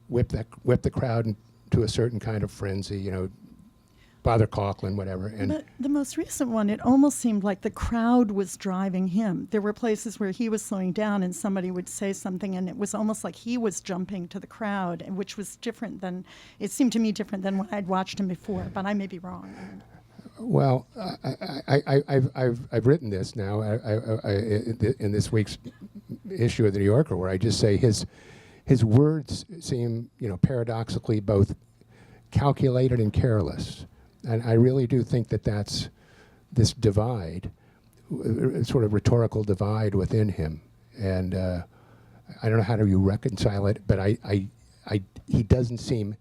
whip the crowd into a certain kind of frenzy, Father Coughlin, whatever. And But the most recent one, it almost seemed like the crowd was driving him. There were places where he was slowing down and somebody would say something and it was almost like he was jumping to the crowd, and which was different than, it seemed to me different than when I'd watched him before, but I may be wrong. well, I've written this now in this week's issue of the New Yorker, where I just say his words seem, paradoxically both calculated and careless. And I really do think that that's this divide, sort of rhetorical divide within him. And I don't know how do you reconcile it, but he doesn't seem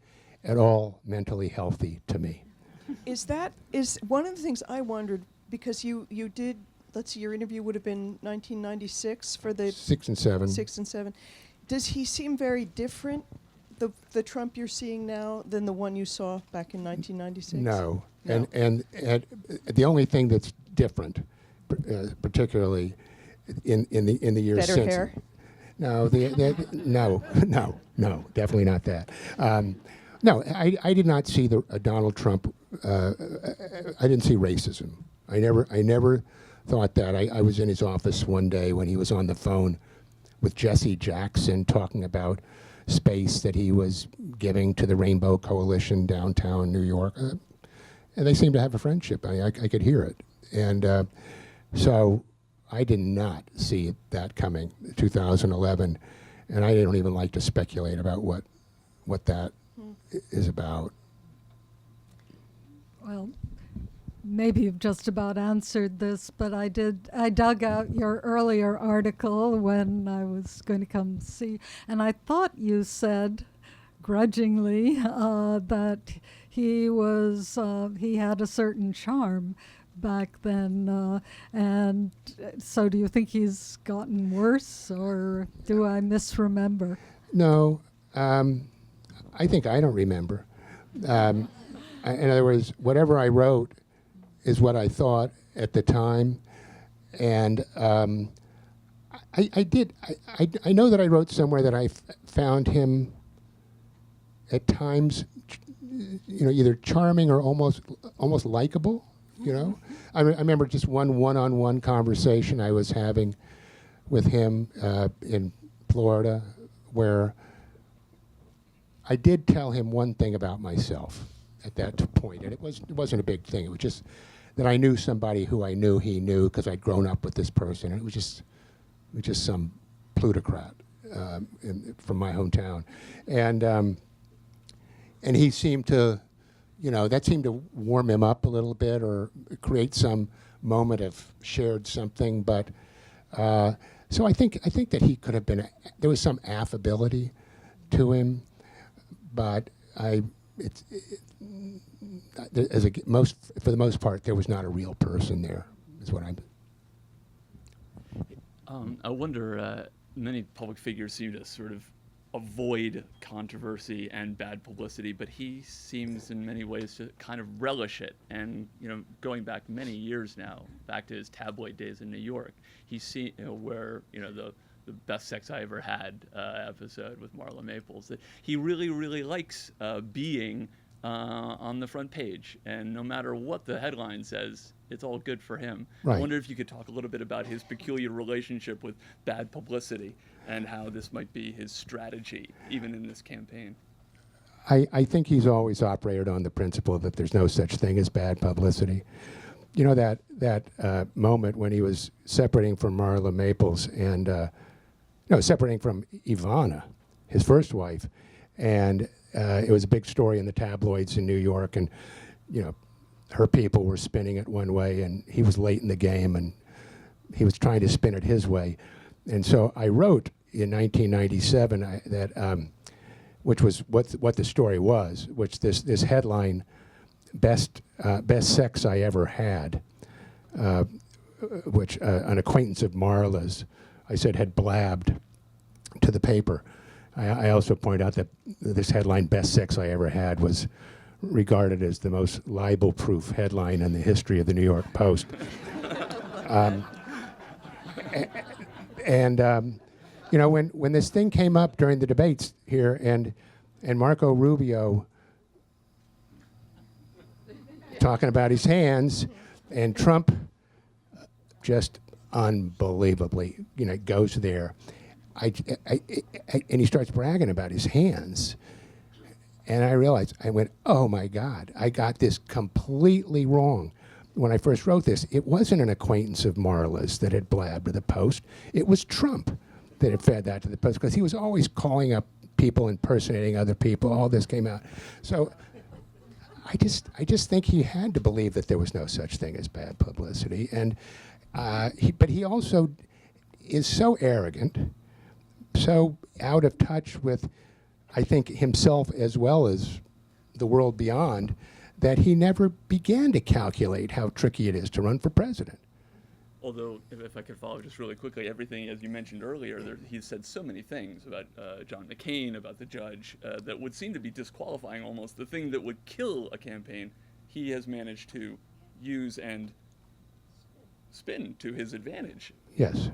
at all mentally healthy to me. Is one of the things I wondered, because you did, let's see, your interview would have been 1996 for the 6 and 7. 6 and 7. Does he seem very different, the Trump you're seeing now, than the one you saw back in 1996? No. No. And the only thing that's different, particularly in the years Better since. hair? No, no, definitely not that. No, I did not see the Donald Trump. I didn't see racism. I never thought that. I was in his office one day when he was on the phone with Jesse Jackson talking about space that he was giving to the Rainbow Coalition downtown New York. And they seemed to have a friendship. I could hear it. And so I did not see that coming, 2011. And I don't even like to speculate about what that is about. Well, maybe you've just about answered this, but I dug out your earlier article when I was going to come see, and I thought you said, grudgingly, that he had a certain charm back then, and so do you think he's gotten worse, or do I misremember? No, I think I don't remember. In other words, whatever I wrote is what I thought at the time, and I know that I wrote somewhere that I found him at times, either charming or almost likable. I remember just one-on-one conversation I was having with him in Florida, where I did tell him one thing about myself at that point, and it wasn't a big thing. It was just that I knew somebody who I knew he knew because I'd grown up with this person. And it was just some plutocrat from my hometown, and he seemed to, that seemed to warm him up a little bit or create some moment of shared something. But so I think that he could have been. There was some affability to him, but for the most part, there was not a real person there, is what I wonder, many public figures seem to sort of avoid controversy and bad publicity, but he seems in many ways to kind of relish it. And, going back many years now, back to his tabloid days in New York, he's seen, where, the Best Sex I Ever Had episode with Marla Maples, that he really, really likes being on the front page, and no matter what the headline says, it's all good for him. Right. I wonder if you could talk a little bit about his peculiar relationship with bad publicity and how this might be his strategy, even in this campaign. I think he's always operated on the principle that there's no such thing as bad publicity. That moment when he was separating from Marla Maples and separating from Ivana, his first wife, and it was a big story in the tabloids in New York, and her people were spinning it one way, and he was late in the game, and he was trying to spin it his way. And so I wrote in 1997 that which was what the story was, which this headline, best sex I ever had, which an acquaintance of Marla's, I said, had blabbed to the paper. I also point out that this headline, best sex I ever had, was regarded as the most libel-proof headline in the history of the New York Post. You know, when this thing came up during the debates here, and Marco Rubio talking about his hands, and Trump just unbelievably, you know, goes there. And he starts bragging about his hands. And I realized, I went, oh my God, I got this completely wrong. When I first wrote this, it wasn't an acquaintance of Marla's that had blabbed to the Post. It was Trump that had fed that to the Post, because he was always calling up people, impersonating other people. All this came out. So I just think he had to believe that there was no such thing as bad publicity. And but he also is so arrogant, so out of touch with, I think, himself as well as the world beyond, that he never began to calculate how tricky it is to run for president. Although, if I could follow just really quickly, everything, as you mentioned earlier, he's said so many things about John McCain, about the judge, that would seem to be disqualifying almost. The thing that would kill a campaign, he has managed to use and spin to his advantage. Yes.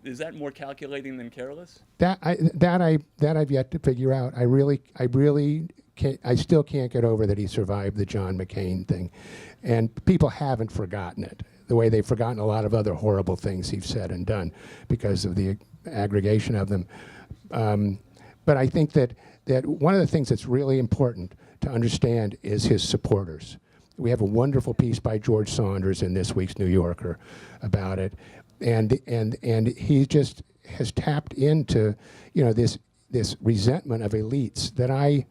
Is that more calculating than careless? That I've yet to figure out. I really can't. I still can't get over that he survived the John McCain thing, and people haven't forgotten it the way they've forgotten a lot of other horrible things he's said and done because of the aggregation of them. But I think that one of the things that's really important to understand is his supporters. We have a wonderful piece by George Saunders in this week's New Yorker about it. And he just has tapped into, you know, this resentment of elites that I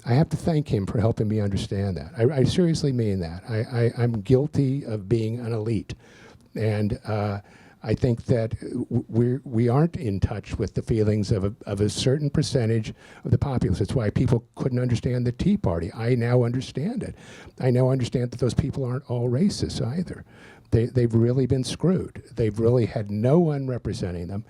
have to thank him for helping me understand that. I seriously mean that. I'm guilty of being an elite, and I think that we aren't in touch with the feelings of a certain percentage of the populace. That's why people couldn't understand the Tea Party. I now understand it. I now understand that those people aren't all racists either. They've really been screwed. They've really had no one representing them.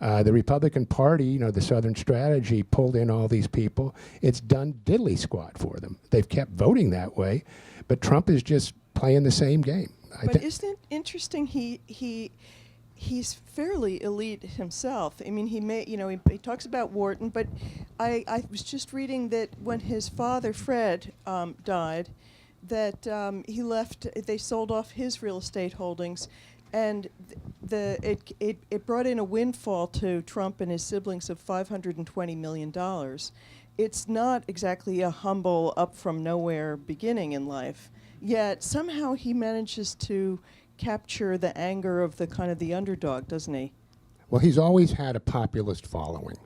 The Republican Party, you know, the Southern strategy pulled in all these people. It's done diddly squat for them. They've kept voting that way, but Trump is just playing the same game. But isn't it interesting? He's fairly elite himself. I mean, he talks about Wharton, but I was just reading that when his father Fred died, that they sold off his real estate holdings, and it brought in a windfall to Trump and his siblings of $520 million. It's not exactly a humble, up from nowhere beginning in life, yet somehow he manages to capture the anger of the underdog, doesn't he? Well, he's always had a populist following.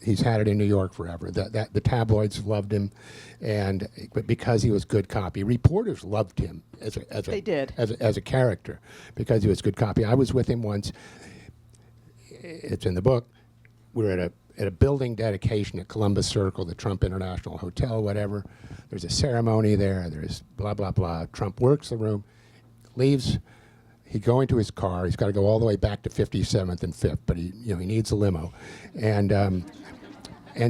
He's had it in New York forever. The tabloids loved him, but because he was good copy, reporters loved him as a character because he was good copy. I was with him once. It's in the book. We were at a building dedication at Columbus Circle, the Trump International Hotel, whatever. There's a ceremony there. There's blah blah blah. Trump works the room, leaves. He'd go into his car. He's got to go all the way back to 57th and 5th, but he needs a limo, and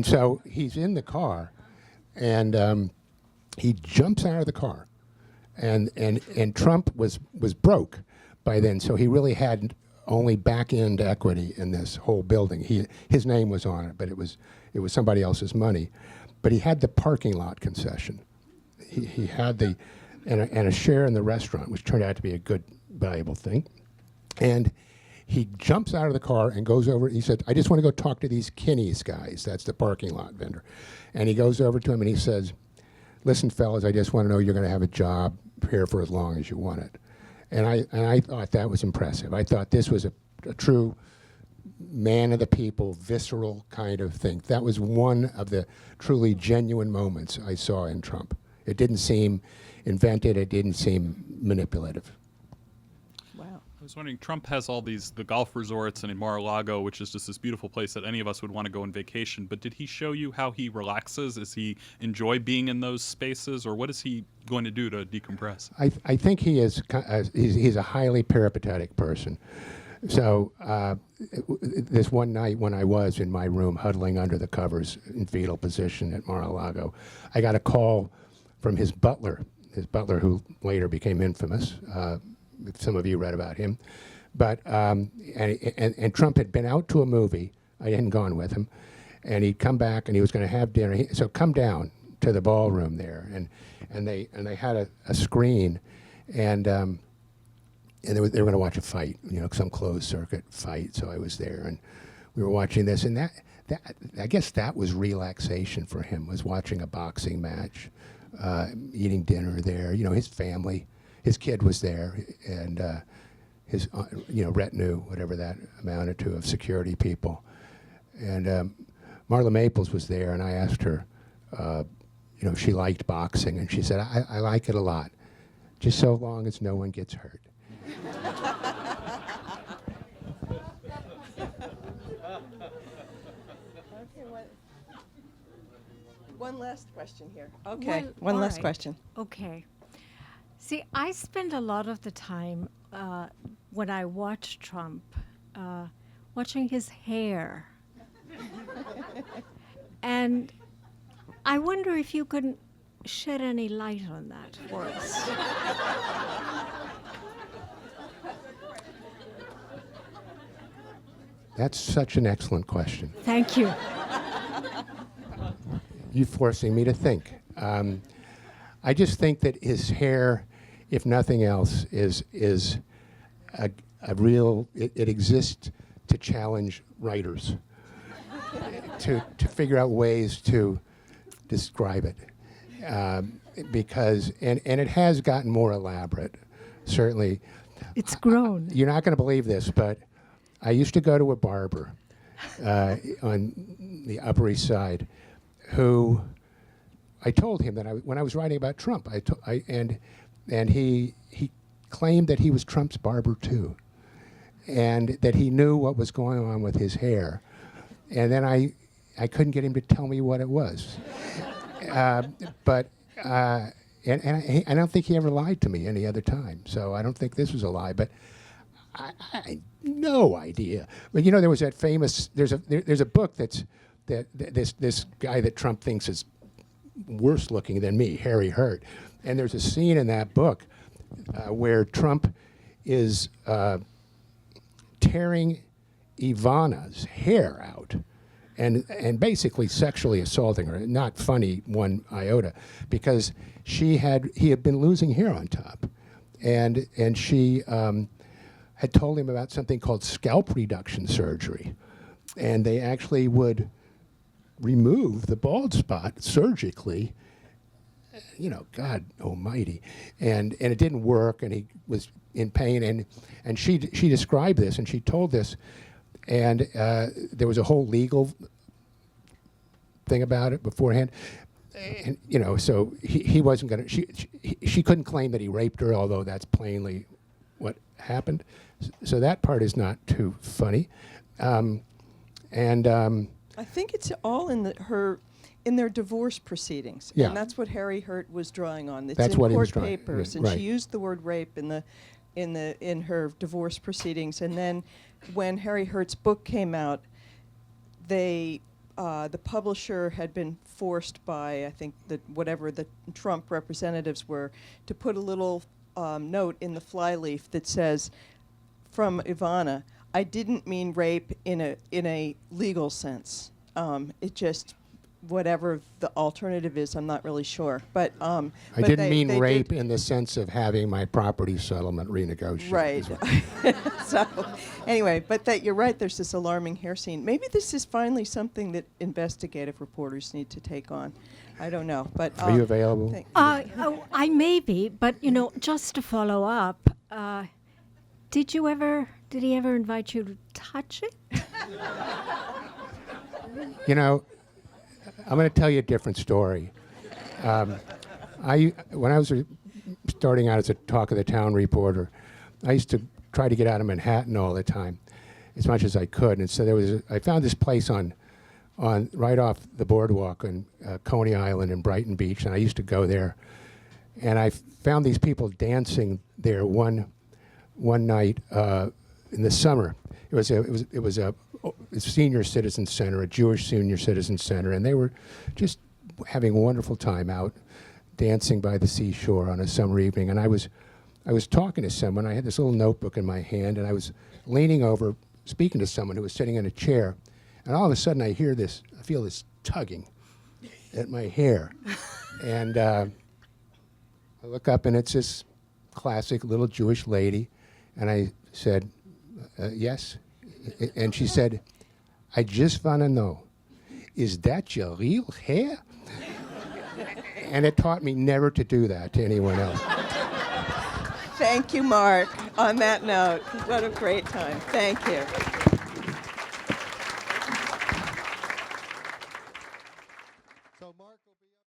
so he's in the car, and he jumps out of the car, and Trump was broke by then, so he really had only back end equity in this whole building. His name was on it, but it was somebody else's money, but he had the parking lot concession. He had and a share in the restaurant, which turned out to be a good, valuable thing. And he jumps out of the car and goes over. He said, I just want to go talk to these Kinney's guys. That's the parking lot vendor. And he goes over to him and he says, listen, fellas, I just want to know you're going to have a job here for as long as you want it. And I thought that was impressive. I thought this was a true man of the people, visceral kind of thing. That was one of the truly genuine moments I saw in Trump. It didn't seem invented. It didn't seem manipulative. Wow. was wondering, Trump has all the golf resorts and in Mar-a-Lago, which is just this beautiful place that any of us would want to go on vacation. But did he show you how he relaxes? Does he enjoy being in those spaces, or what is he going to do to decompress? I think he is. He's a highly peripatetic person. So this one night when I was in my room huddling under the covers in fetal position at Mar-a-Lago, I got a call from his butler who later became infamous. Some of you read about him. But, and Trump had been out to a movie. I hadn't gone with him. And he'd come back and he was going to have dinner. So come down to the ballroom there. And they had a screen. And they were going to watch a fight, some closed circuit fight. So I was there and we were watching this. And that I guess that was relaxation for him, was watching a boxing match, eating dinner there. His family. His kid was there, and his retinue, whatever that amounted to, of security people. And Marla Maples was there, and I asked her, if she liked boxing, and she said, I like it a lot, just so long as no one gets hurt. One last question here. Okay, Well, one all last right. question. Okay. See, I spend a lot of the time when I watch Trump watching his hair. And I wonder if you could shed any light on that for us. That's such an excellent question. Thank you. You're forcing me to think. I just think that his hair, if nothing else, is a real. It exists to challenge writers, to figure out ways to describe it, because and it has gotten more elaborate, certainly. It's grown. You're not going to believe this, but I used to go to a barber on the Upper East Side, who I told him that when I was writing about Trump, and he claimed that he was Trump's barber too, and that he knew what was going on with his hair, and then I couldn't get him to tell me what it was, but I don't think he ever lied to me any other time, so I don't think this was a lie, but I no idea. But there was that famous. There's a book that this guy that Trump thinks is worse looking than me, Harry Hurt, and there's a scene in that book where Trump is tearing Ivana's hair out, and basically sexually assaulting her. Not funny one iota, because he had been losing hair on top, and she had told him about something called scalp reduction surgery, and they actually would remove the bald spot surgically. God almighty, and it didn't work, and he was in pain, and she described this, and she told this, and there was a whole legal thing about it beforehand, and so he wasn't gonna. She couldn't claim that he raped her, although that's plainly what happened. So that part is not too funny, I think it's all in their divorce proceedings, Yeah. and that's what Harry Hurt was drawing on. It's That's in what he was court drawing, papers, yeah, and right. she used the word rape in her divorce proceedings. And then, when Harry Hurt's book came out, the publisher had been forced by, I think, whatever the Trump representatives were, to put a little note in the flyleaf that says, from Ivana, I didn't mean rape in a legal sense. It just, whatever the alternative is, I'm not really sure. But I but didn't mean they rape did, in the sense of having my property settlement renegotiated. right. is what- So anyway, but that you're right. There's this alarming hair scene. Maybe this is finally something that investigative reporters need to take on. I don't know, but Are you available? I may be, but just to follow up, did he ever invite you to touch it? I'm going to tell you a different story. When I was starting out as a Talk of the Town reporter, I used to try to get out of Manhattan all the time, as much as I could. And so I found this place on right off the boardwalk on Coney Island in Brighton Beach, and I used to go there. And I found these people dancing there one night in the summer. It was a senior citizen center, a Jewish senior citizen center, and they were just having a wonderful time out dancing by the seashore on a summer evening. And I was talking to someone. I had this little notebook in my hand, and I was leaning over, speaking to someone who was sitting in a chair. And all of a sudden, I feel this tugging at my hair. And I look up, and it's this classic little Jewish lady. And I said, yes? And she said, I just want to know, is that your real hair? And it taught me never to do that to anyone else. Thank you, Mark. On that note, what a great time. Thank you. So Mark will be up.